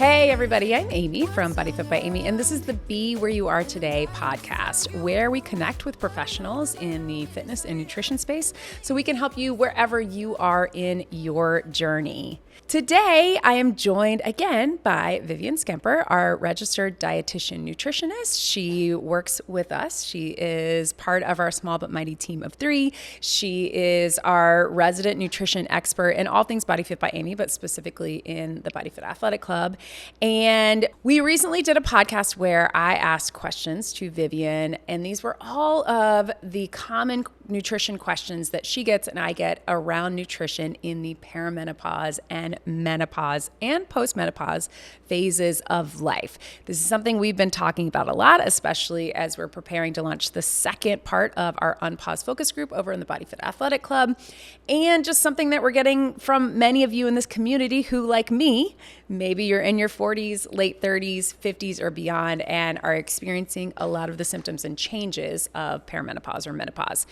Hey everybody, I'm Amy from BodyFit by Amy, and this is the Be Where You Are Today podcast, where we connect with professionals in the fitness and nutrition space so we can help you wherever you are in your journey. Today, I am joined again by Vivian Skemper, our registered dietitian nutritionist. She works with us. She is part of our small but mighty team of 3. She is our resident nutrition expert in all things BodyFit by Amy, but specifically in the BodyFit Athletic Club. And we recently did a podcast where I asked questions to Vivian, and these were all of the common nutrition questions that she gets and I get around nutrition in the perimenopause and menopause and post-menopause phases of life. This is something we've been talking about a lot, especially as we're preparing to launch the second part of our Unpause focus group over in the BodyFit Athletic Club, and just something that we're getting from many of you in this community who, like me, maybe you're in your 40s, late 30s, 50s, or beyond, and are experiencing a lot of the symptoms and changes of perimenopause or menopause.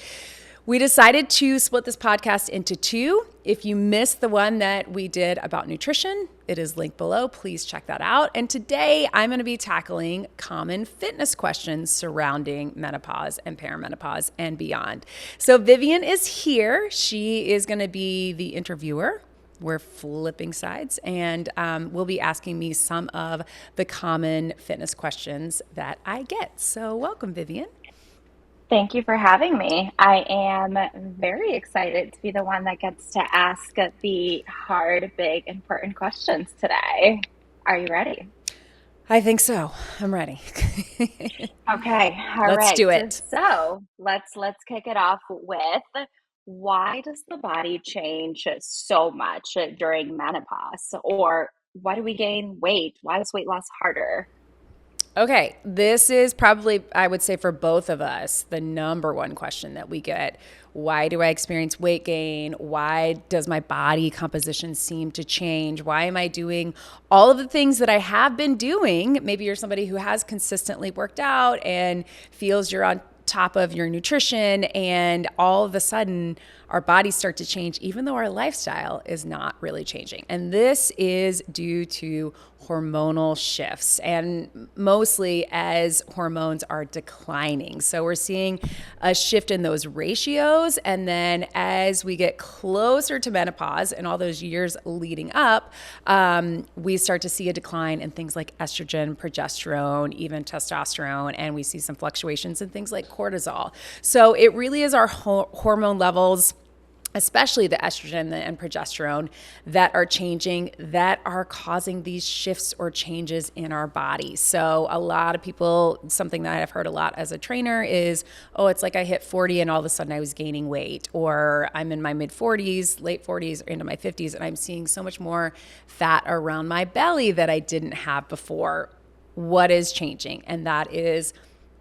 We decided to split this podcast into 2. If you missed the one that we did about nutrition, it is linked below. Please check that out. And today I'm going to be tackling common fitness questions surrounding menopause and perimenopause and beyond. So Vivian is here. She is going to be the interviewer. We're flipping sides, and we'll be asking me some of the common fitness questions that I get. So welcome, Vivian. Thank you for having me. I am very excited to be the one that gets to ask the hard, big, important questions today. Are you ready? I think so. I'm ready. Okay. All right. Let's do it. So let's kick it off with, why does the body change so much during menopause? Or why do we gain weight? Why is weight loss harder? Okay, this is probably, I would say for both of us, the number one question that we get. Why do I experience weight gain? Why does my body composition seem to change? Why am I doing all of the things that I have been doing? Maybe you're somebody who has consistently worked out and feels you're on top of your nutrition, and all of a sudden our bodies start to change even though our lifestyle is not really changing. And this is due to hormonal shifts, and mostly as hormones are declining. So we're seeing a shift in those ratios, and then as we get closer to menopause and all those years leading up, we start to see a decline in things like estrogen, progesterone, even testosterone, and we see some fluctuations in things like cortisol. So it really is our hormone levels, especially the estrogen and progesterone, that are changing, that are causing these shifts or changes in our body. So a lot of people, something that I've heard a lot as a trainer is, oh, it's like I hit 40 and all of a sudden I was gaining weight, or I'm in my mid 40s, late 40s, or into my 50s, and I'm seeing so much more fat around my belly that I didn't have before. What is changing? And that is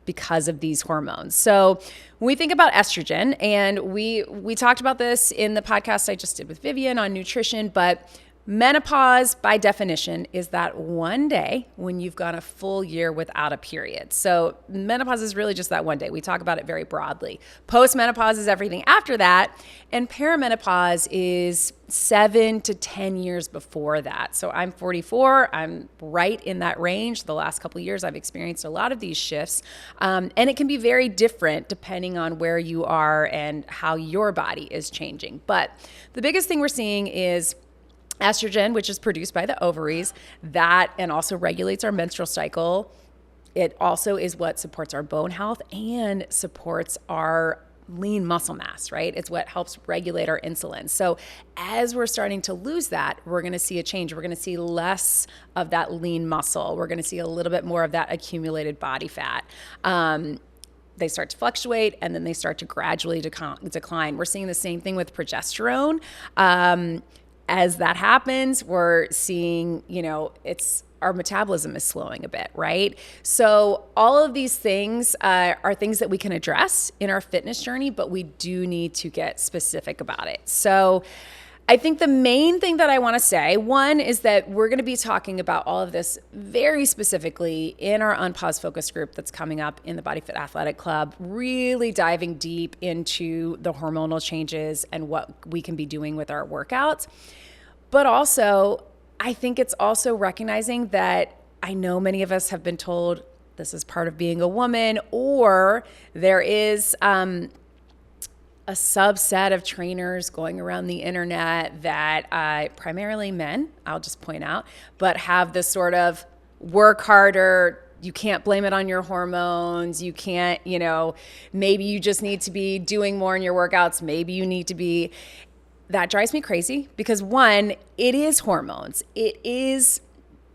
because of these hormones. So when we think about estrogen, and we talked about this in the podcast I just did with Vivian on nutrition, but menopause by definition is that one day when you've gone a full year without a period. So menopause is really just that one day. We talk about it very broadly. Post-menopause is everything after that, and perimenopause is 7 to 10 years before that. So I'm 44. I'm right in that range. The last couple of years, I've experienced a lot of these shifts, and it can be very different depending on where you are and how your body is changing. But the biggest thing we're seeing is estrogen, which is produced by the ovaries, that and also regulates our menstrual cycle. It also is what supports our bone health and supports our lean muscle mass, right? It's what helps regulate our insulin. So as we're starting to lose that, we're going to see a change. We're going to see less of that lean muscle. We're going to see a little bit more of that accumulated body fat. They start to fluctuate, and then they start to gradually decline. We're seeing the same thing with progesterone. As that happens, we're seeing, it's our metabolism is slowing a bit, right? So all of these things are things that we can address in our fitness journey, but we do need to get specific about it. So I think the main thing that I want to say, one, is that we're going to be talking about all of this very specifically in our Unpause focus group that's coming up in the BodyFit Athletic Club, really diving deep into the hormonal changes and what we can be doing with our workouts. But also, I think it's also recognizing that I know many of us have been told this is part of being a woman, or there is a subset of trainers going around the internet that primarily men, I'll just point out, but have this sort of work harder. You can't blame it on your hormones. You can't, maybe you just need to be doing more in your workouts. Maybe you need to be. That drives me crazy because one, it is hormones. It is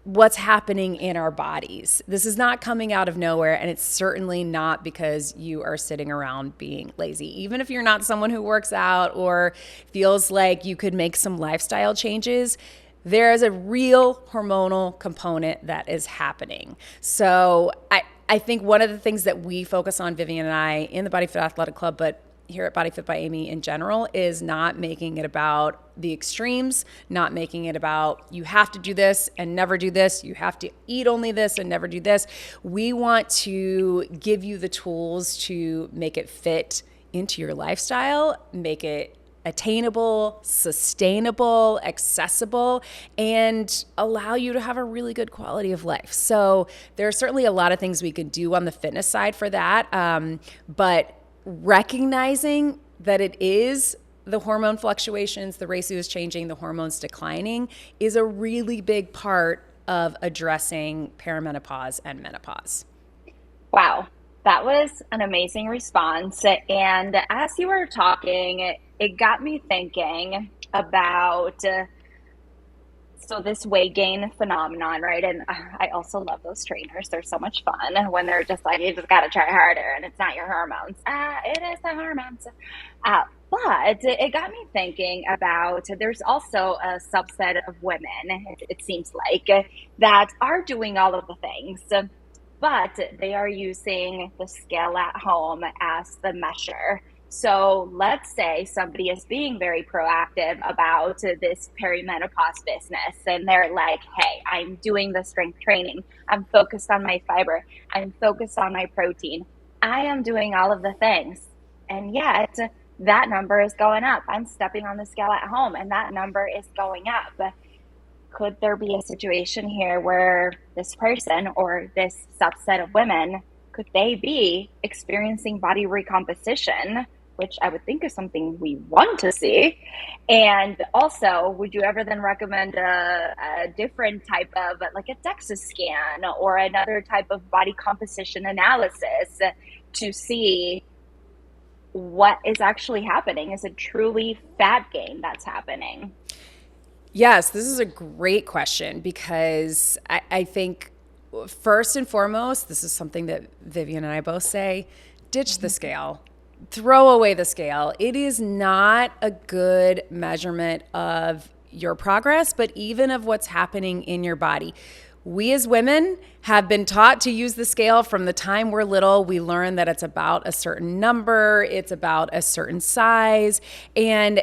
what's happening in our bodies. This is not coming out of nowhere, and it's certainly not because you are sitting around being lazy. Even if you're not someone who works out or feels like you could make some lifestyle changes, there is a real hormonal component that is happening. So I think one of the things that we focus on, Vivian and I, in the BodyFit Athletic Club, but here at BodyFit by Amy in general, is not making it about the extremes, not making it about you have to do this and never do this, you have to eat only this and never do this. We want to give you the tools to make it fit into your lifestyle, make it attainable, sustainable, accessible, and allow you to have a really good quality of life. So there are certainly a lot of things we can do on the fitness side for that, but recognizing that it is the hormone fluctuations, the ratios changing, the hormones declining is a really big part of addressing perimenopause and menopause. Wow, that was an amazing response. And as you were talking, it got me thinking about so this weight gain phenomenon, right? And I also love those trainers. They're so much fun when they're just like, you just got to try harder and it's not your hormones. It is the hormones. But it got me thinking about there's also a subset of women, it seems like, that are doing all of the things, but they are using the scale at home as the measure. So let's say somebody is being very proactive about this perimenopause business, and they're like, hey, I'm doing the strength training. I'm focused on my fiber. I'm focused on my protein. I am doing all of the things. And yet that number is going up. I'm stepping on the scale at home and that number is going up. Could there be a situation here where this person or this subset of women, could they be experiencing body recomposition, which I would think is something we want to see? And also, would you ever then recommend a different type of, like a DEXA scan or another type of body composition analysis to see what is actually happening? Is it truly fat gain that's happening? Yes, this is a great question because I think first and foremost, this is something that Vivian and I both say, ditch the scale. Throw away the scale. It is not a good measurement of your progress, but even of what's happening in your body. We as women have been taught to use the scale from the time we're little. We learn that it's about a certain number, it's about a certain size, and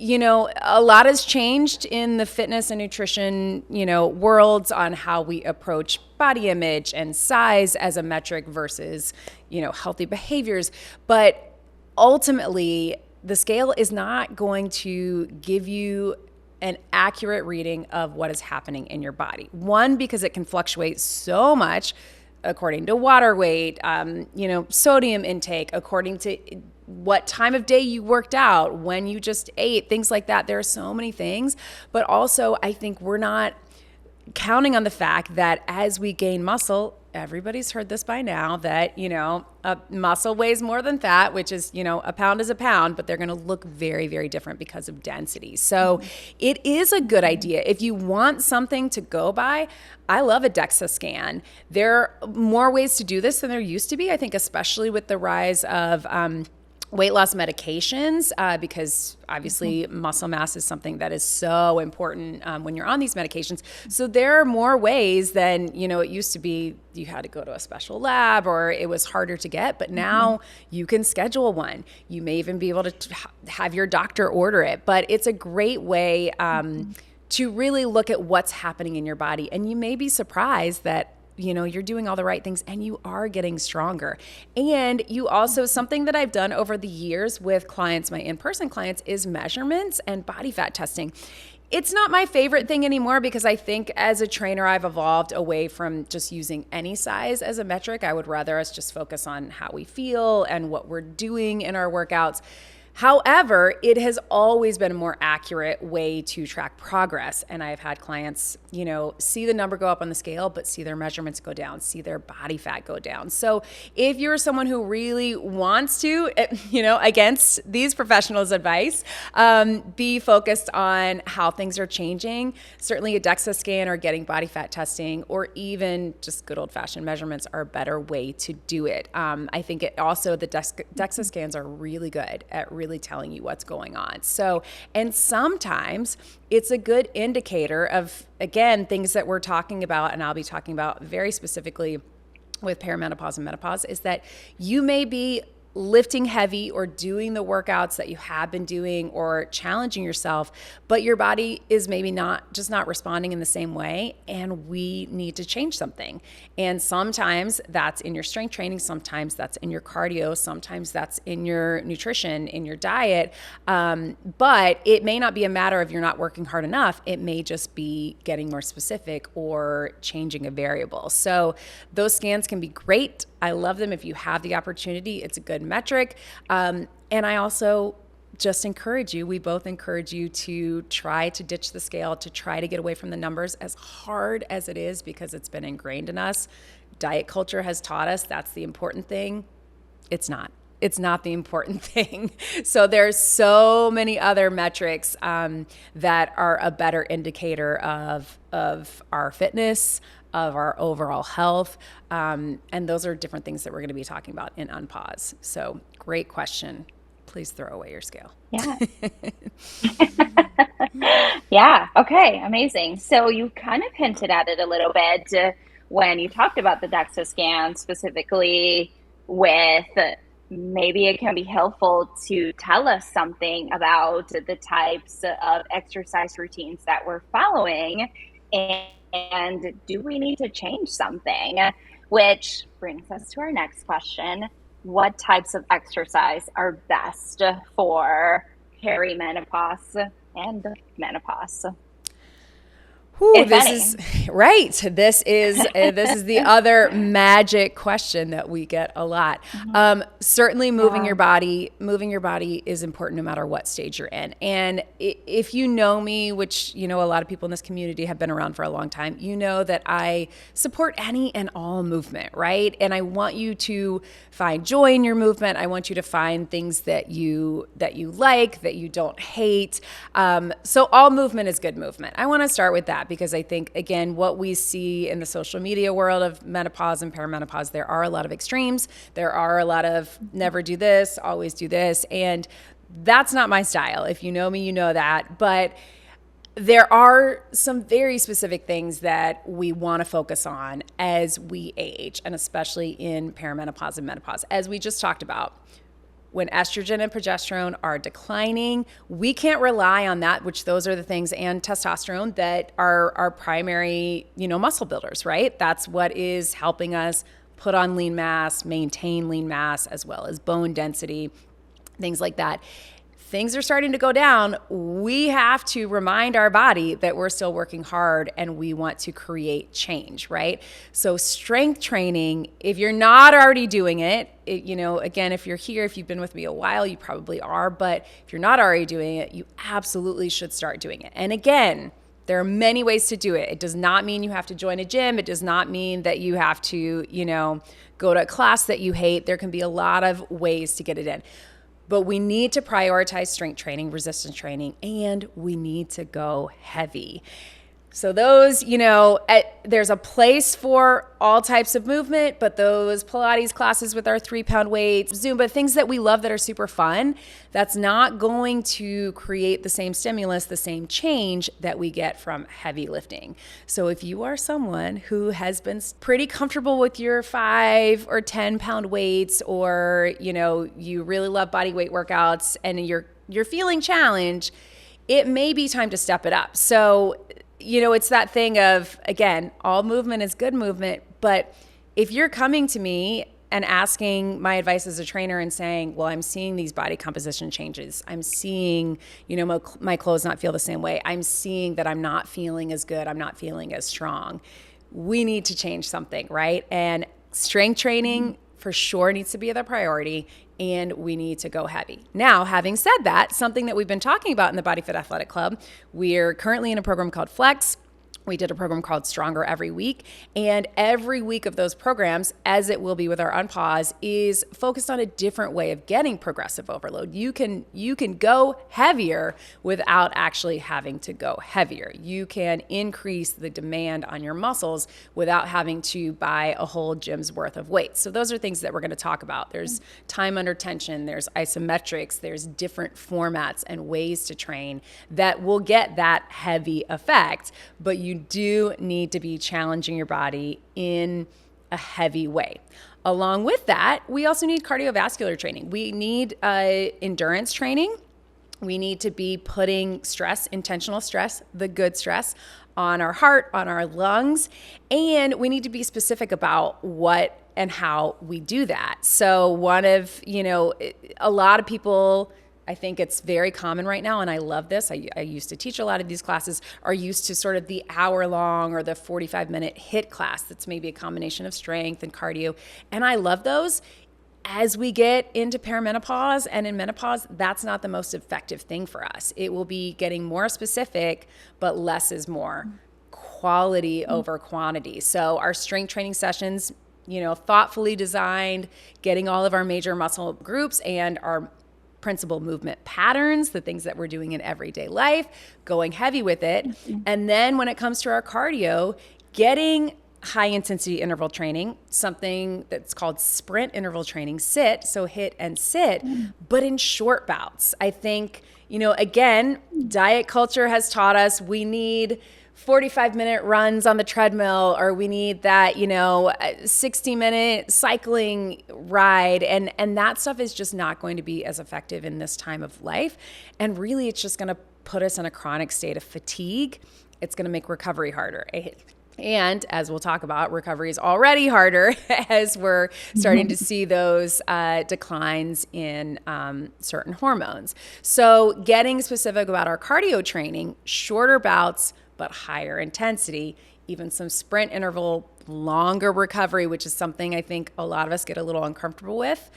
a lot has changed in the fitness and nutrition, worlds on how we approach body image and size as a metric versus, healthy behaviors. But ultimately, the scale is not going to give you an accurate reading of what is happening in your body. One, because it can fluctuate so much according to water weight, sodium intake, according to what time of day you worked out, when you just ate, things like that. There are so many things. But also, I think we're not counting on the fact that as we gain muscle, everybody's heard this by now, that, a muscle weighs more than fat, which is, a pound is a pound, but they're going to look very, very different because of density. So it is a good idea. If you want something to go by, I love a DEXA scan. There are more ways to do this than there used to be, I think, especially with the rise of weight loss medications, because obviously muscle mass is something that is so important when you're on these medications. So there are more ways than, it used to be you had to go to a special lab or it was harder to get, but now you can schedule one. You may even be able to have your doctor order it, but it's a great way to really look at what's happening in your body. And you may be surprised that you're doing all the right things and you are getting stronger. And you also, something that I've done over the years with clients, my in-person clients, is measurements and body fat testing. It's not my favorite thing anymore because I think as a trainer, I've evolved away from just using any size as a metric. I would rather us just focus on how we feel and what we're doing in our workouts. However, it has always been a more accurate way to track progress. And I've had clients, see the number go up on the scale, but see their measurements go down, see their body fat go down. So if you're someone who really wants to, against these professionals' advice, be focused on how things are changing, certainly a DEXA scan or getting body fat testing, or even just good old-fashioned measurements are a better way to do it. I think the DEXA scans are really good at really telling you what's going on. So, and sometimes it's a good indicator of, again, things that we're talking about, and I'll be talking about very specifically with perimenopause and menopause, is that you may be lifting heavy or doing the workouts that you have been doing or challenging yourself, but your body is maybe not responding in the same way, and we need to change something. And sometimes that's in your strength training, sometimes that's in your cardio, sometimes that's in your nutrition, in your diet, but it may not be a matter of you're not working hard enough. It may just be getting more specific or changing a variable. So those scans can be great. I love them if you have the opportunity. It's a good metric. And I also just we both encourage you to try to ditch the scale, to try to get away from the numbers, as hard as it is, because it's been ingrained in us. Diet culture has taught us that's the important thing. It's not. It's not the important thing. So there's so many other metrics that are a better indicator of our fitness, of our overall health. And those are different things that we're going to be talking about in Unpause. So great question. Please throw away your scale. Yeah. Yeah. Okay. Amazing. So you kind of hinted at it a little bit when you talked about the DEXA scan specifically, with maybe it can be helpful to tell us something about the types of exercise routines that we're following, and do we need to change something? Which brings us to our next question. What types of exercise are best for perimenopause and menopause? Ooh, this is right. This is the other magic question that we get a lot. Certainly, moving your body is important no matter what stage you're in. And if you know me, which a lot of people in this community have been around for a long time, you know that I support any and all movement, right? And I want you to find joy in your movement. I want you to find things that you like, that you don't hate. So all movement is good movement. I want to start with that, because I think, again, what we see in the social media world of menopause and perimenopause, there are a lot of extremes. There are a lot of never do this, always do this. And that's not my style. If you know me, you know that. But there are some very specific things that we want to focus on as we age, and especially in perimenopause and menopause. As we just talked about, when estrogen and progesterone are declining, we can't rely on that, which those are the things, and testosterone, that are our primary, muscle builders, right? That's what is helping us put on lean mass, maintain lean mass, as well as bone density, things like that. Things are starting to go down. We have to remind our body that we're still working hard and we want to create change, right? So strength training, if you're not already doing it, again, if you're here, if you've been with me a while, you probably are, but if you're not already doing it, you absolutely should start doing it. And again, there are many ways to do it. It does not mean you have to join a gym. It does not mean that you have to, go to a class that you hate. There can be a lot of ways to get it in. But we need to prioritize strength training, resistance training, and we need to go heavy. So those, there's a place for all types of movement, but those Pilates classes with our 3-pound weights, Zumba, things that we love that are super fun, that's not going to create the same stimulus, the same change that we get from heavy lifting. So if you are someone who has been pretty comfortable with your 5 or 10-pound weights, or, you really love body weight workouts and you're feeling challenged, it may be time to step it up. So it's that thing of, again, all movement is good movement, But if you're coming to me and asking my advice as a trainer and saying, well, I'm seeing these body composition changes. I'm seeing, my clothes not feel the same way. I'm seeing that I'm not feeling as good. I'm not feeling as strong. We need to change something, right? And strength training for sure needs to be the priority, and we need to go heavy. Now, having said that, something that we've been talking about in the BodyFit Athletic Club, we're currently in a program called Flex. We did a program called Stronger Every Week. And every week of those programs, as it will be with our Unpause, is focused on a different way of getting progressive overload. You can go heavier without actually having to go heavier. You can increase the demand on your muscles without having to buy a whole gym's worth of weights. So those are things that we're going to talk about. There's time under tension, there's isometrics, there's different formats and ways to train that will get that heavy effect, but you do need to be challenging your body in a heavy way. Along with that, we also need cardiovascular training. We need endurance training. We need to be putting stress, intentional stress, the good stress, on our heart, on our lungs, and we need to be specific about what and how we do that. So a lot of people, I think it's very common right now, and I love this. I used to teach a lot of these classes, are used to sort of the hour-long or the 45-minute HIIT class that's maybe a combination of strength and cardio, and I love those. As we get into perimenopause and in menopause, that's not the most effective thing for us. It will be getting more specific, but less is more. Quality over quantity. So our strength training sessions, thoughtfully designed, getting all of our major muscle groups and our principal movement patterns, the things that we're doing in everyday life, going heavy with it. And then when it comes to our cardio, getting high intensity interval training, something that's called sprint interval training, sit, so hit and sit, but in short bouts. I think, again, diet culture has taught us we need 45-minute runs on the treadmill, or we need that, 60-minute cycling ride. And that stuff is just not going to be as effective in this time of life. And really, it's just going to put us in a chronic state of fatigue. It's going to make recovery harder. And as we'll talk about, recovery is already harder as we're starting to see those declines in certain hormones. So getting specific about our cardio training, shorter bouts, but higher intensity, even some sprint interval, longer recovery, which is something I think a lot of us get a little uncomfortable with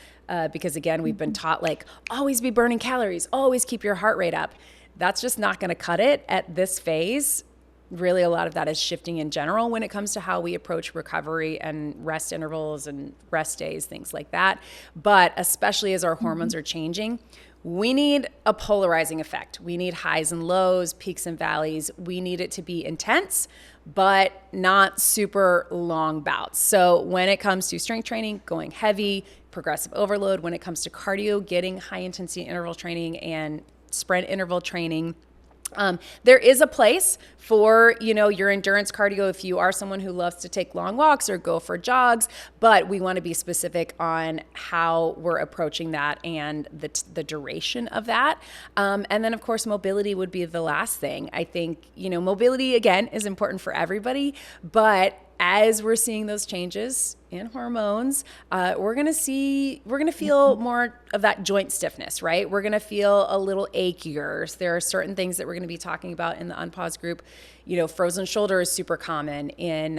because, again, we've been taught always be burning calories, always keep your heart rate up. That's just not going to cut it at this phase. Really, a lot of that is shifting in general when it comes to how we approach recovery and rest intervals and rest days, things like that. But especially as our hormones are changing, we need a polarizing effect. We need highs and lows, peaks and valleys. We need it to be intense, but not super long bouts. So when it comes to strength training, going heavy, progressive overload. When it comes to cardio, getting high intensity interval training and sprint interval training. There is a place for, your endurance cardio if you are someone who loves to take long walks or go for jogs, but we want to be specific on how we're approaching that and the duration of that. And then, of course, mobility would be the last thing. I think, mobility, again, is important for everybody, but as we're seeing those changes in hormones, we're going to feel more of that joint stiffness, right? We're going to feel a little achier. There are certain things that we're going to be talking about in the Unpause group. Frozen shoulder is super common in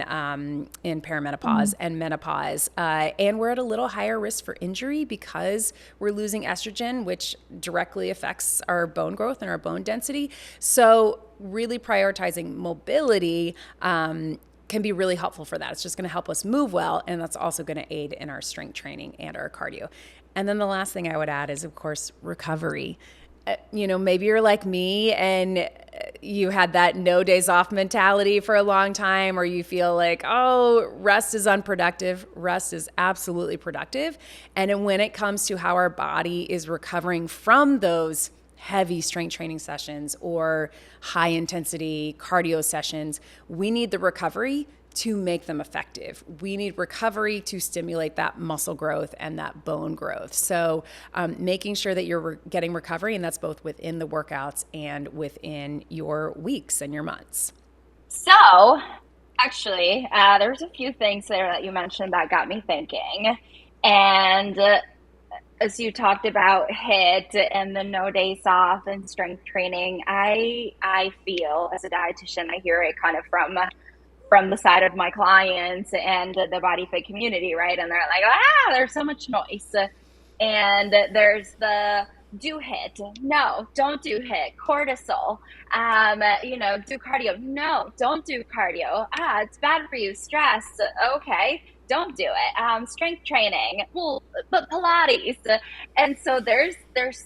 perimenopause and menopause. And we're at a little higher risk for injury because we're losing estrogen, which directly affects our bone growth and our bone density. So really prioritizing mobility, can be really helpful for that. It's just going to help us move well, and that's also going to aid in our strength training and our cardio. And then the last thing I would add is, of course, recovery. Maybe you're like me and you had that no days off mentality for a long time, or you feel like, oh, rest is unproductive. Rest is absolutely productive. And when it comes to how our body is recovering from those heavy strength training sessions or high intensity cardio sessions, we need the recovery to make them effective. We need recovery to stimulate that muscle growth and that bone growth. So making sure that you're getting recovery, and that's both within the workouts and within your weeks and your months. So Actually, there's a few things there that you mentioned that got me thinking. And as you talked about HIT and the no days off and strength training, I feel as a dietitian, I hear it kind of from the side of my clients and the body fit community, right? And they're like, there's so much noise. And there's the do HIT. No, don't do HIT. Cortisol. Do cardio. No, don't do cardio. It's bad for you. Stress. Okay, don't do it. Strength training. Well, but Pilates. And so there's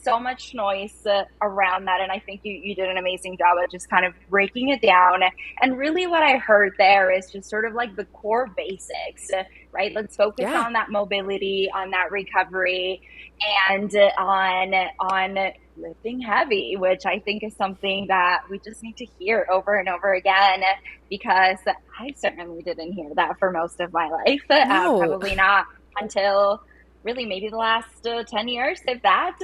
so much noise around that, and I think you did an amazing job of just kind of breaking it down. And really, what I heard there is just sort of like the core basics, right? Let's focus Yeah. on that mobility, on that recovery, and on lifting heavy, which I think is something that we just need to hear over and over again, because I certainly didn't hear that for most of my life. No. Probably not until really maybe the last 10 years, if that.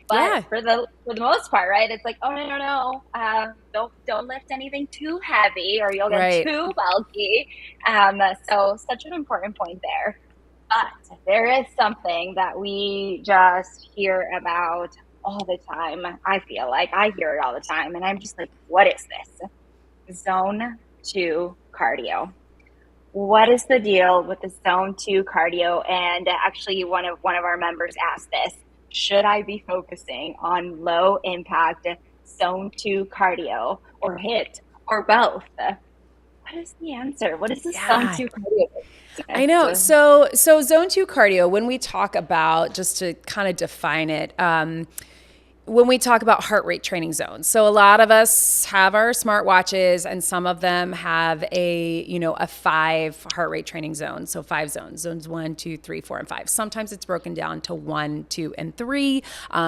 But Yeah. for the most part, right, it's like, oh, no, no, no, don't lift anything too heavy or you'll get Right. too bulky. So such an important point there. But there is something that we just hear about all the time. I feel like I hear it all the time, and I'm just like, what is this? Zone 2 cardio. What is the deal with the zone 2 cardio? And actually, one of our members asked this: should I be focusing on low impact zone 2 cardio or HIT or both? What is the answer? What is the zone Yeah. 2 cardio? I It's, know. So zone two cardio, when we talk about, just to kind of define it, when we talk about heart rate training zones. So a lot of us have our smartwatches, and some of them have a 5 heart rate training zone. So 5 zones, zones 1, 2, 3, 4, and 5. Sometimes it's broken down to 1, 2, and 3.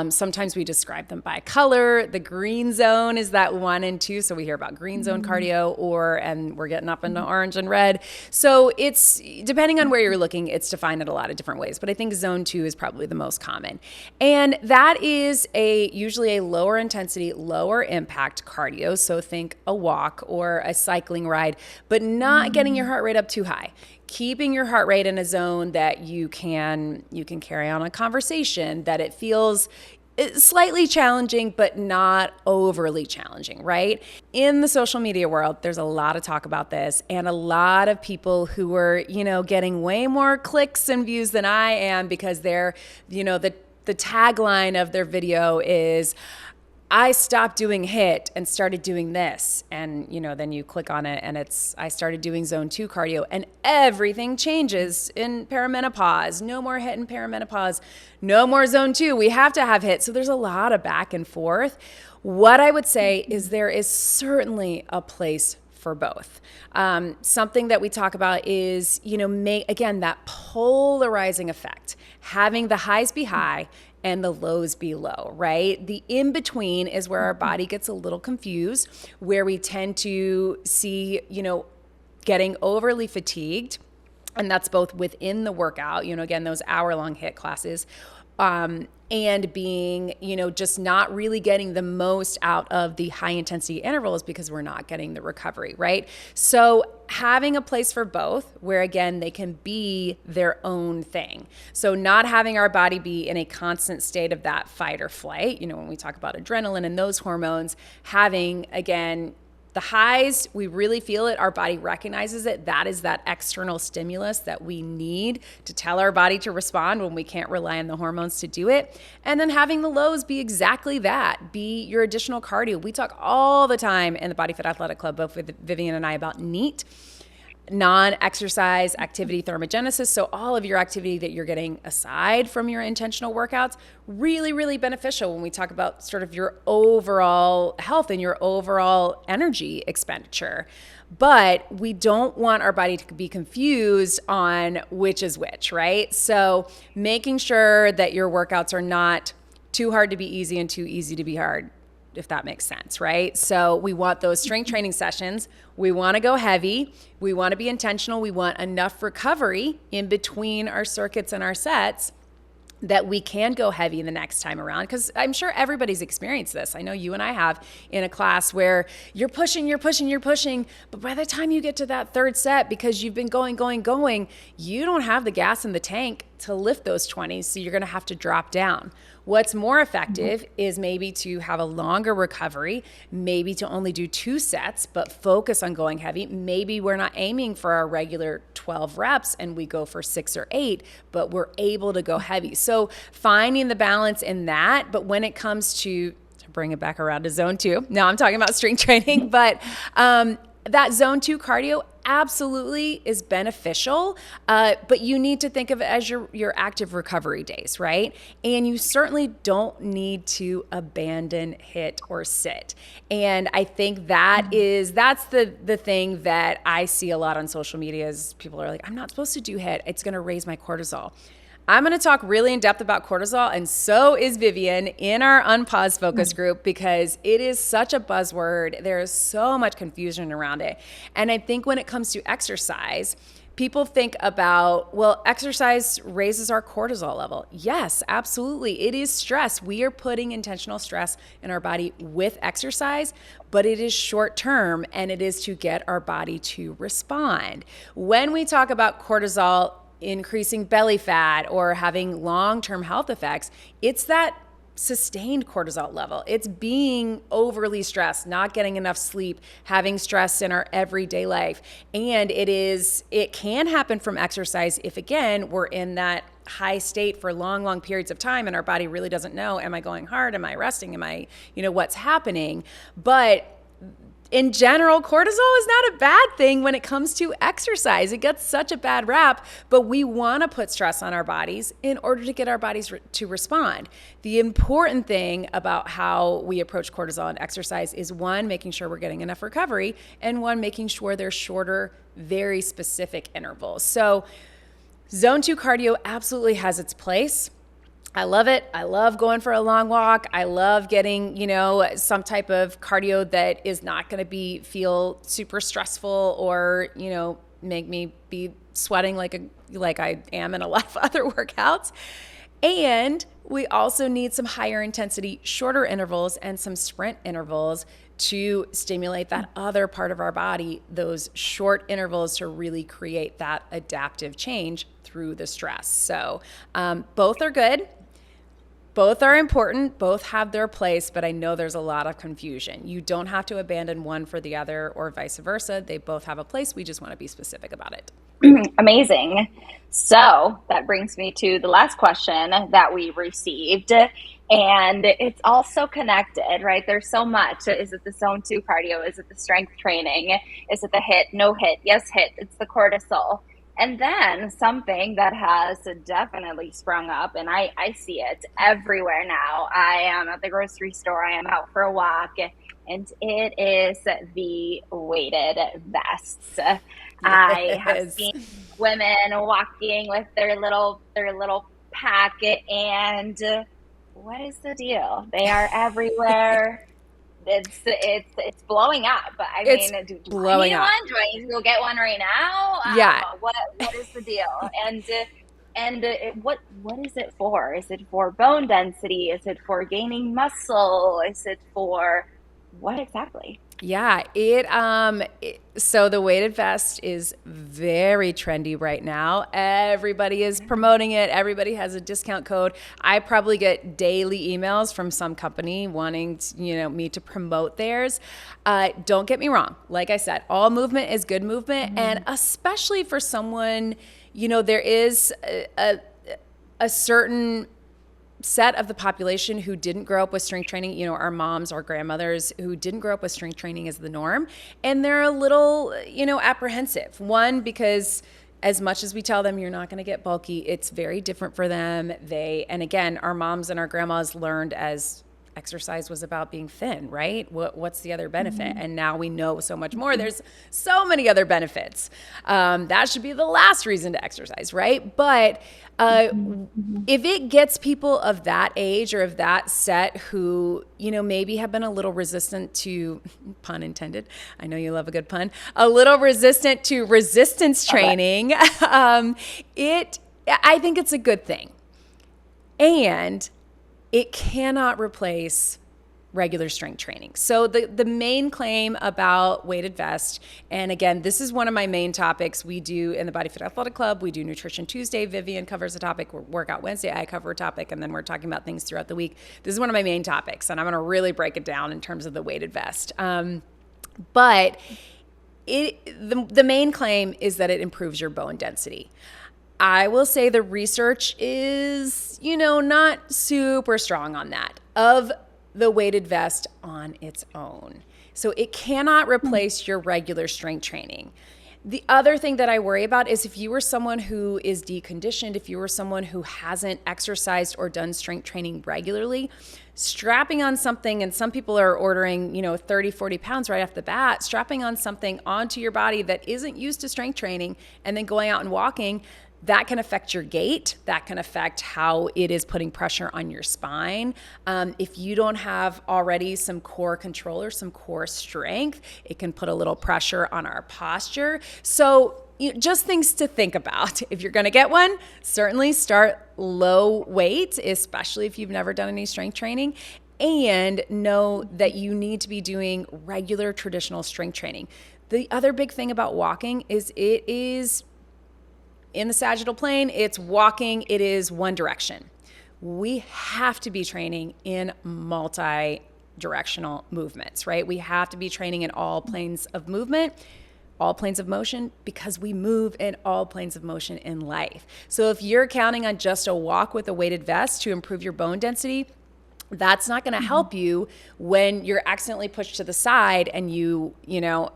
Sometimes we describe them by color. The green zone is that 1 and 2. So we hear about green zone cardio, and we're getting up into orange and red. So it's depending on where you're looking, it's defined in a lot of different ways. But I think zone 2 is probably the most common. And that is usually a lower intensity, lower impact cardio. So think a walk or a cycling ride, but not getting your heart rate up too high. Keeping your heart rate in a zone that you can carry on a conversation, that it feels slightly challenging, but not overly challenging, right? In the social media world, there's a lot of talk about this, and a lot of people who are, getting way more clicks and views than I am, because they're, the tagline of their video is, I stopped doing HIT and started doing this. And, then you click on it and I started doing zone 2 cardio, and everything changes in perimenopause. No more HIT in perimenopause. No more zone 2. We have to have HIT. So there's a lot of back and forth. What I would say is there is certainly a place for both. Something that we talk about is, again, that polarizing effect, having the highs be high and the lows be low, right? The in between is where our body gets a little confused, where we tend to see, getting overly fatigued. And that's both within the workout, again, those hour-long HIT classes, and being, just not really getting the most out of the high intensity intervals because we're not getting the recovery, right? So having a place for both, where again, they can be their own thing. So not having our body be in a constant state of that fight or flight, when we talk about adrenaline and those hormones, having, again, the highs, we really feel it. Our body recognizes it. That is that external stimulus that we need to tell our body to respond when we can't rely on the hormones to do it. And then having the lows be exactly that, be your additional cardio. We talk all the time in the BodyFit Athletic Club, both with Vivian and I, about NEAT, non-exercise activity thermogenesis. So all of your activity that you're getting aside from your intentional workouts, really, really beneficial when we talk about sort of your overall health and your overall energy expenditure. But we don't want our body to be confused on which is which, right? So making sure that your workouts are not too hard to be easy and too easy to be hard, if that makes sense, right? So we want those strength training sessions. We want to go heavy. We want to be intentional. We want enough recovery in between our circuits and our sets that we can go heavy the next time around, because I'm sure everybody's experienced this. I know you and I have, in a class where you're pushing, but by the time you get to that third set, because you've been going, you don't have the gas in the tank to lift those 20s, so you're going to have to drop down. What's more effective is maybe to have a longer recovery, maybe to only do 2 sets, but focus on going heavy. Maybe we're not aiming for our regular 12 reps and we go for 6 or 8, but we're able to go heavy. So finding the balance in that. But when it comes to bring it back around to zone 2, now I'm talking about strength training, but that zone 2 cardio absolutely is beneficial, but you need to think of it as your active recovery days, right? And you certainly don't need to abandon HIIT or sit. And I think that's the thing that I see a lot on social media is people are like, I'm not supposed to do HIIT. It's going to raise my cortisol. I'm going to talk really in depth about cortisol, and so is Vivian in our Unpause focus group, because it is such a buzzword. There is so much confusion around it. And I think when it comes to exercise, people think about, well, exercise raises our cortisol level. Yes, absolutely. It is stress. We are putting intentional stress in our body with exercise, but it is short term, and it is to get our body to respond. When we talk about cortisol increasing belly fat or having long-term health effects, it's that sustained cortisol level. It's being overly stressed, not getting enough sleep, having stress in our everyday life. And it can happen from exercise if, again, we're in that high state for long periods of time and our body really doesn't know, am I going hard? Am I resting? Am I, what's happening? But in general, cortisol is not a bad thing when it comes to exercise. It gets such a bad rap, but we want to put stress on our bodies in order to get our bodies to respond. The important thing about how we approach cortisol and exercise is, 1, making sure we're getting enough recovery, and 1, making sure they're shorter, very specific intervals. So zone 2 cardio absolutely has its place. I love it. I love going for a long walk. I love getting, some type of cardio that is not going to feel super stressful or, make me be sweating like I am in a lot of other workouts. And we also need some higher intensity, shorter intervals and some sprint intervals to stimulate that other part of our body, those short intervals to really create that adaptive change through the stress. So both are good. Both are important, both have their place, but I know there's a lot of confusion. You don't have to abandon one for the other or vice versa. They both have a place. We just want to be specific about it. Amazing. So that brings me to the last question that we received. And it's also connected, right? There's so much. Is it the zone 2 cardio? Is it the strength training? Is it the HIIT? No HIIT? Yes, HIIT. It's the cortisol. And then something that has definitely sprung up, and I see it everywhere now. I am at the grocery store, I am out for a walk, and it is the weighted vests. Yes. I have seen women walking with their little pack, and what is the deal? They are everywhere. It's blowing up. I mean, do I need one? Do I need to go get one right now? Yeah. What is the deal? What is it for? Is it for bone density? Is it for gaining muscle? Is it for what exactly? Yeah, so the weighted vest is very trendy right now. Everybody is promoting it. Everybody has a discount code. I probably get daily emails from some company wanting me to promote theirs. Don't get me wrong. Like I said, all movement is good movement. And especially for someone, there is a certain set of the population who didn't grow up with strength training, our moms, our grandmothers who didn't grow up with strength training as the norm. And they're a little, apprehensive. 1, because as much as we tell them you're not going to get bulky, it's very different for them. And again, our moms and our grandmas learned as exercise was about being thin, right? What's the other benefit? And now we know so much more. There's so many other benefits. That should be the last reason to exercise, right? But if it gets people of that age or of that set who, maybe have been a little resistant to, pun intended, I know you love a good pun, a little resistant to resistance training, I think it's a good thing. And it cannot replace regular strength training. So the main claim about weighted vest, and again, this is one of my main topics we do in the BodyFit Athletic Club. We do Nutrition Tuesday. Vivian covers a topic. Workout Wednesday, I cover a topic, and then we're talking about things throughout the week. This is one of my main topics, and I'm going to really break it down in terms of the weighted vest. But the main claim is that it improves your bone density. I will say the research is, not super strong on that of the weighted vest on its own. So it cannot replace your regular strength training. The other thing that I worry about is if you were someone who is deconditioned, if you were someone who hasn't exercised or done strength training regularly, strapping on something, and some people are ordering, 30, 40 pounds right off the bat, strapping on something onto your body that isn't used to strength training and then going out and walking, that can affect your gait. That can affect how it is putting pressure on your spine. If you don't have already some core control or some core strength, it can put a little pressure on our posture. So just things to think about. If you're going to get one, certainly start low weight, especially if you've never done any strength training. And know that you need to be doing regular traditional strength training. The other big thing about walking is it is in the sagittal plane, it's walking, it is one direction. We have to be training in multi-directional movements, right? We have to be training in all planes of movement, all planes of motion, because we move in all planes of motion in life. So if you're counting on just a walk with a weighted vest to improve your bone density, that's not going to help you when you're accidentally pushed to the side and you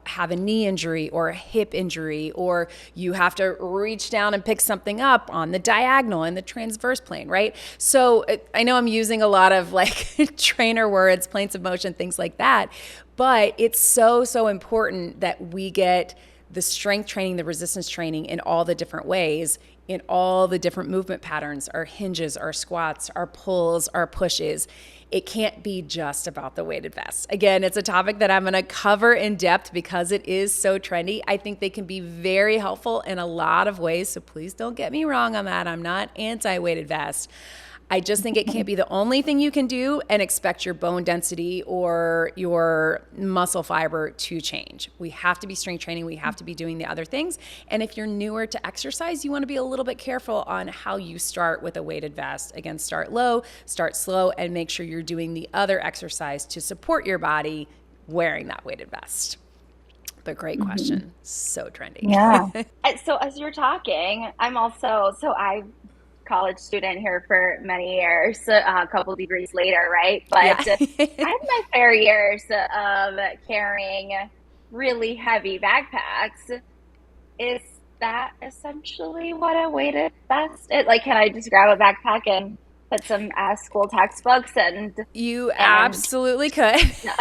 have a knee injury or a hip injury, or you have to reach down and pick something up on the diagonal and the transverse plane, right? So I know I'm using a lot of trainer words, planes of motion, things like that, but it's so important that we get the strength training, the resistance training in all the different ways, in all the different movement patterns, our hinges, our squats, our pulls, our pushes. It can't be just about the weighted vest. Again, it's a topic that I'm going to cover in depth because it is so trendy. I think they can be very helpful in a lot of ways, so please don't get me wrong on that. I'm not anti-weighted vest. I just think it can't be the only thing you can do and expect your bone density or your muscle fiber to change. We have to be strength training. We have to be doing the other things. And if you're newer to exercise, you want to be a little bit careful on how you start with a weighted vest. Again, start low, start slow, and make sure you're doing the other exercise to support your body wearing that weighted vest. But great question. So trendy. Yeah. So as you're talking, I college student here for many years, a couple degrees later, right? But Yeah. I had my fair years of carrying really heavy backpacks. Is that essentially what a weighted vest is? Like, can I just grab a backpack and put some school textbooks You and absolutely could. no.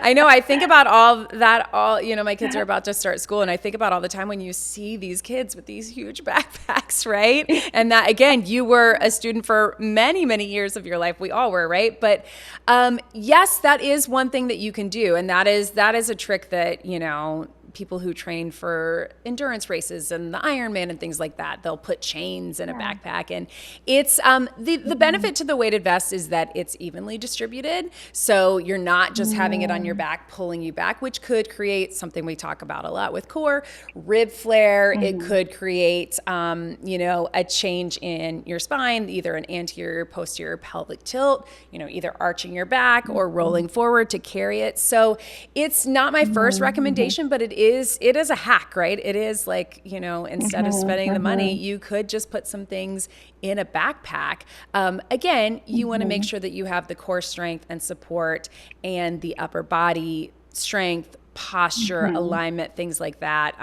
I know. I think about all that, my kids are about to start school, and I think about all the time when you see these kids with these huge backpacks, right? And that, again, you were a student for many, many years of your life. We all were, right? But yes, that is one thing that you can do. And that is a trick that, people who train for endurance races and the Ironman and things like that, they'll put chains in a backpack. And it's the benefit to the weighted vest is that it's evenly distributed. So you're not just having it on your back, pulling you back, which could create something we talk about a lot with core, rib flare. It could create, a change in your spine, either an anterior, posterior pelvic tilt, either arching your back or rolling forward to carry it. So it's not my first recommendation, but it is a hack, right? It is instead of spending the money, you could just put some things in a backpack. Again, you want to make sure that you have the core strength and support and the upper body strength, posture, alignment, things like that,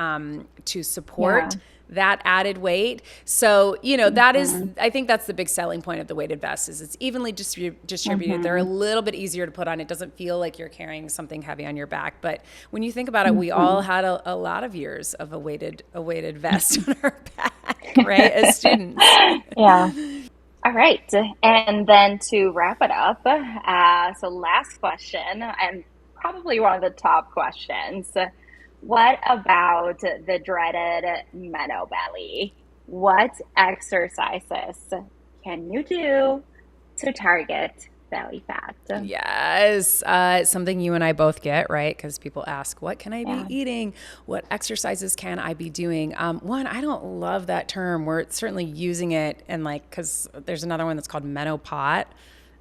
to support that added weight. So, that is, I think that's the big selling point of the weighted vest is it's evenly distributed. They're a little bit easier to put on. It doesn't feel like you're carrying something heavy on your back. But when you think about it, we all had a lot of years of a weighted vest on our back, right? As students. Yeah. All right. And then to wrap it up, so last question, and probably one of the top questions. What about the dreaded meno belly? What exercises can you do to target belly fat? Yes, something you and I both get, right? Because people ask, what can I be Yeah. eating? What exercises can I be doing? One, I don't love that term. We're certainly using it, and like, because there's another one that's called menopause.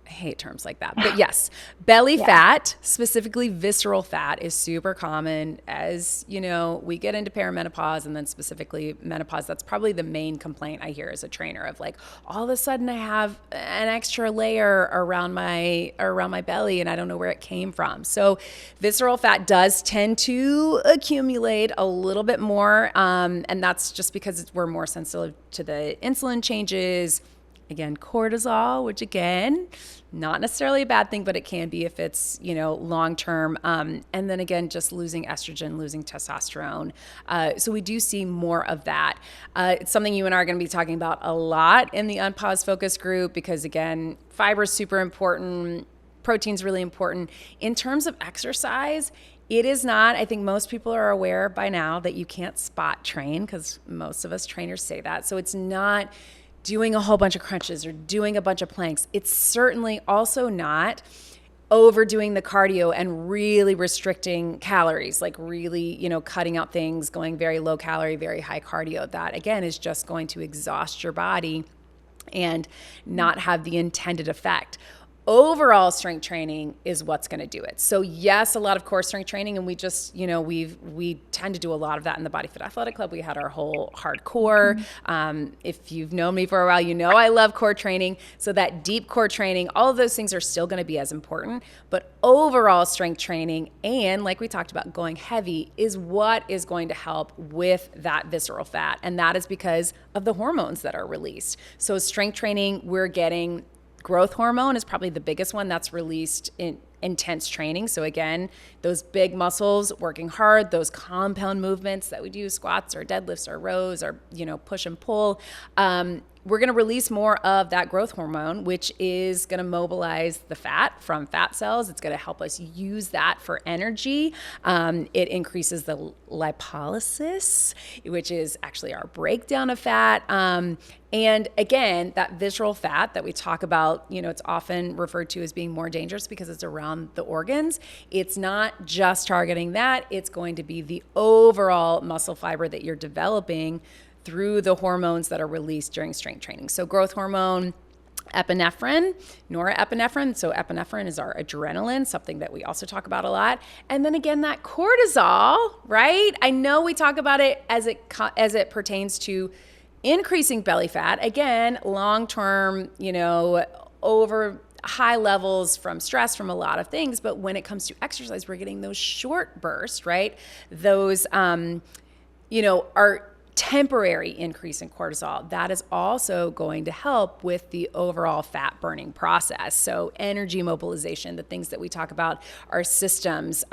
I hate terms like that. But yes, belly Yeah. fat, specifically visceral fat, is super common as, we get into perimenopause and then specifically menopause. That's probably the main complaint I hear as a trainer of like, all of a sudden I have an extra layer around my belly and I don't know where it came from. So visceral fat does tend to accumulate a little bit more. And that's just because we're more sensitive to the insulin changes. Again, cortisol, which again, not necessarily a bad thing, but it can be if it's, long term. And then again, just losing estrogen, losing testosterone. So we do see more of that. It's something you and I are going to be talking about a lot in the Unpause Focus group because again, fiber is super important. Protein's really important. In terms of exercise, it is not, I think most people are aware by now that you can't spot train because most of us trainers say that. So it's not doing a whole bunch of crunches or doing a bunch of planks. It's certainly also not overdoing the cardio and really restricting calories, like really, cutting out things, going very low calorie, very high cardio. That again is just going to exhaust your body and not have the intended effect. Overall strength training is what's going to do it. So yes, a lot of core strength training, and we just, we tend to do a lot of that in the BodyFit Athletic Club. We had our whole hardcore. If you've known me for a while, I love core training. So that deep core training, all of those things are still going to be as important. But overall strength training and like we talked about, going heavy is what is going to help with that visceral fat. And that is because of the hormones that are released. So strength training, we're getting growth hormone is probably the biggest one that's released in intense training. So again, those big muscles working hard, those compound movements that we do, squats or deadlifts or rows or, push and pull, we're going to release more of that growth hormone, which is going to mobilize the fat from fat cells. It's going to help us use that for energy. It increases the lipolysis, which is actually our breakdown of fat. And again, that visceral fat that we talk about, it's often referred to as being more dangerous because it's around the organs. It's not just targeting that. It's going to be the overall muscle fiber that you're developing through the hormones that are released during strength training. So growth hormone, epinephrine, norepinephrine. So epinephrine is our adrenaline, something that we also talk about a lot. And then again, that cortisol, right? I know we talk about it as it pertains to increasing belly fat. Again, long-term, over high levels from stress, from a lot of things. But when it comes to exercise, we're getting those short bursts, right? Those, are temporary increase in cortisol. That is also going to help with the overall fat burning process. So energy mobilization, the things that we talk about are systems.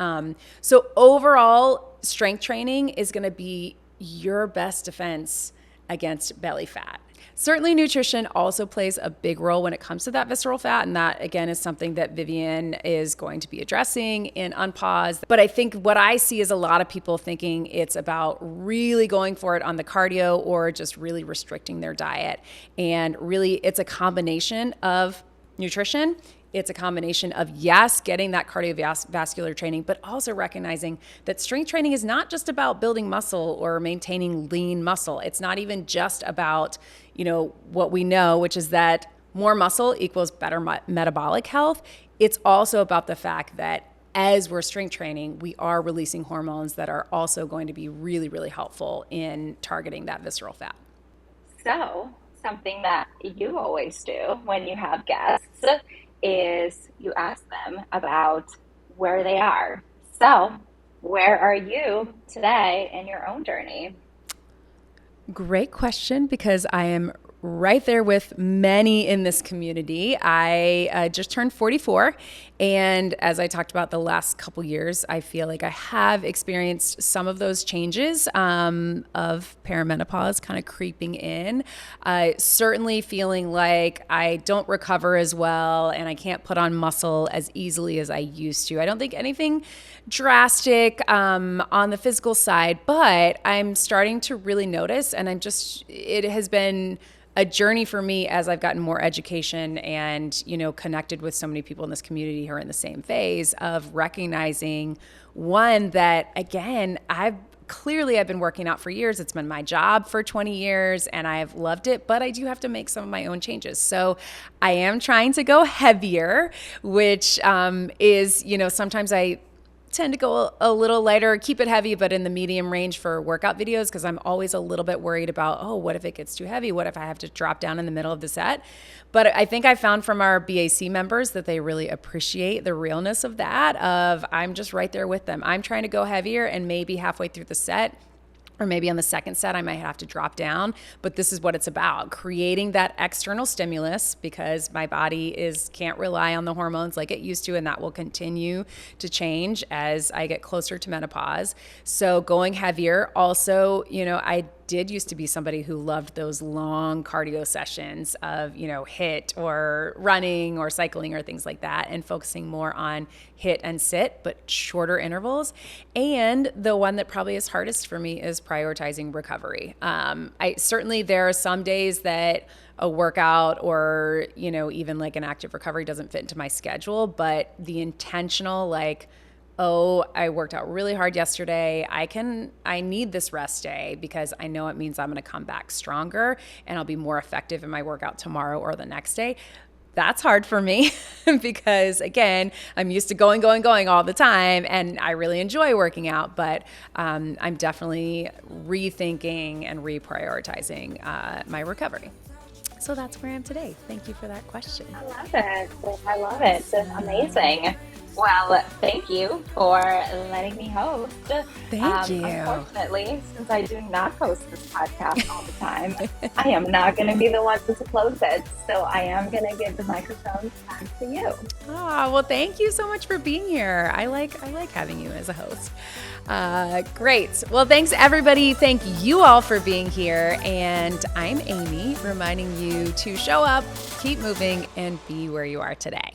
So overall strength training is going to be your best defense against belly fat. Certainly nutrition also plays a big role when it comes to that visceral fat. And that, again, is something that Vivian is going to be addressing in Unpause. But I think what I see is a lot of people thinking it's about really going for it on the cardio or just really restricting their diet. And really, it's a combination of nutrition. It's a combination of, yes, getting that cardiovascular training, but also recognizing that strength training is not just about building muscle or maintaining lean muscle. It's not even just about, what we know, which is that more muscle equals better metabolic health. It's also about the fact that as we're strength training, we are releasing hormones that are also going to be really, really helpful in targeting that visceral fat. So, something that you always do when you have guests is you ask them about where they are. So, where are you today in your own journey? Great question, because I am right there with many in this community. I just turned 44, and as I talked about the last couple years, I feel like I have experienced some of those changes of perimenopause kind of creeping in. Certainly feeling like I don't recover as well, and I can't put on muscle as easily as I used to. I don't think anything drastic on the physical side, but I'm starting to really notice, and it has been a journey for me as I've gotten more education and, connected with so many people in this community who are in the same phase of recognizing, one, that again, I've been working out for years. It's been my job for 20 years and I've loved it, but I do have to make some of my own changes. So I am trying to go heavier, which is, sometimes I tend to go a little lighter, keep it heavy, but in the medium range for workout videos, because I'm always a little bit worried about, what if it gets too heavy? What if I have to drop down in the middle of the set? But I think I found from our BAC members that they really appreciate the realness of that, of I'm just right there with them. I'm trying to go heavier, and maybe halfway through the set, or maybe on the second set, I might have to drop down, but this is what it's about, creating that external stimulus, because my body can't rely on the hormones like it used to, and that will continue to change as I get closer to menopause. So going heavier. Also, I did used to be somebody who loved those long cardio sessions of, HIIT or running or cycling or things like that, and focusing more on HIIT and sit, but shorter intervals. And the one that probably is hardest for me is prioritizing recovery. There are some days that a workout or, even like an active recovery doesn't fit into my schedule, but the intentional, I worked out really hard yesterday. I need this rest day because I know it means I'm going to come back stronger and I'll be more effective in my workout tomorrow or the next day. That's hard for me because, again, I'm used to going all the time, and I really enjoy working out, but I'm definitely rethinking and reprioritizing my recovery. So that's where I am today. Thank you for that question. I love it. I love it. It's amazing. Well, thank you for letting me host. Thank you. Unfortunately, since I do not host this podcast all the time, I am not going to be the one to close it. So I am going to give the microphone back to you. Oh, well, thank you so much for being here. I like having you as a host. Great. Well, thanks everybody. Thank you all for being here. And I'm Amy, reminding you to show up, keep moving, and be where you are today.